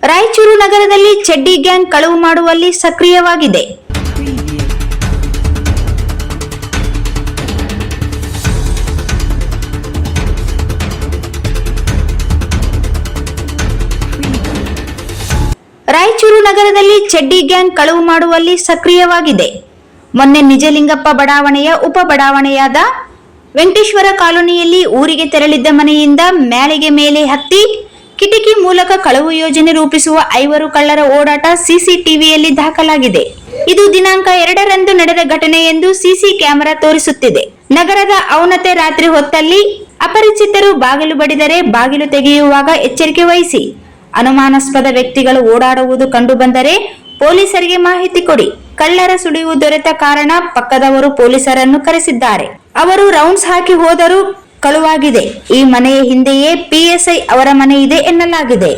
ರಾಯಚೂರು ನಗರದಲ್ಲಿ ಚಡ್ಡಿ ಗ್ಯಾಂಗ್ ಕಳವು ಮಾಡುವಲ್ಲಿ ಸಕ್ರಿಯವಾಗಿದೆ. ರಾಯಚೂರು ನಗರದಲ್ಲಿ ಚಡ್ಡಿ ಗ್ಯಾಂಗ್ ಕಳವು ಮಾಡುವಲ್ಲಿ ಸಕ್ರಿಯವಾಗಿದೆ. ಮೊನ್ನೆ ನಿಜಲಿಂಗಪ್ಪ ಬಡಾವಣೆಯ ಉಪ ಬಡಾವಣೆಯಾದ ವೆಂಕಟೇಶ್ವರ ಕಾಲೋನಿಯಲ್ಲಿ ಊರಿಗೆ ತೆರಳಿದ್ದ ಮನೆಯಿಂದ ಮ್ಯಾಳಿಗೆ ಮೇಲೆ ಹತ್ತಿ ಕಿಟಕಿ ಮೂಲಕ ಕಳವು ಯೋಜನೆ ರೂಪಿಸುವ 5 ಕಳ್ಳರ ಓಡಾಟ ಸಿಸಿಟಿವಿಯಲ್ಲಿ ದಾಖಲಾಗಿದೆ. ಇದು ದಿನಾಂಕ 2ರಂದು ನಡೆದ ಘಟನೆ ಎಂದು ಸಿಸಿ ಕ್ಯಾಮೆರಾ ತೋರಿಸುತ್ತಿದೆ. ನಗರದ ಔನ್ನತೆ ರಾತ್ರಿ ಹೊತ್ತಲ್ಲಿ ಅಪರಿಚಿತರು ಬಾಗಿಲು ಬಡಿದರೆ ಬಾಗಿಲು ತೆಗೆಯುವಾಗ ಎಚ್ಚರಿಕೆ ವಹಿಸಿ. ಅನುಮಾನಾಸ್ಪದ ವ್ಯಕ್ತಿಗಳು ಓಡಾಡುವುದು ಕಂಡು ಬಂದರೆ ಪೊಲೀಸರಿಗೆ ಮಾಹಿತಿ ಕೊಡಿ. ಕಳ್ಳರ ಸುಳಿವು ದೊರೆತ ಕಾರಣ ಪಕ್ಕದವರು ಪೊಲೀಸರನ್ನು ಕರೆಸಿದ್ದಾರೆ. ಅವರು ರೌಂಡ್ಸ್ ಹಾಕಿ ಹೋದರೂ ಕಳುವಾಗಿದೆ. ಈ ಮನೆಯ ಹಿಂದೆಯೇ ಪಿಎಸ್ಐ ಅವರ ಮನೆ ಇದೆ ಎನ್ನಲಾಗಿದೆ.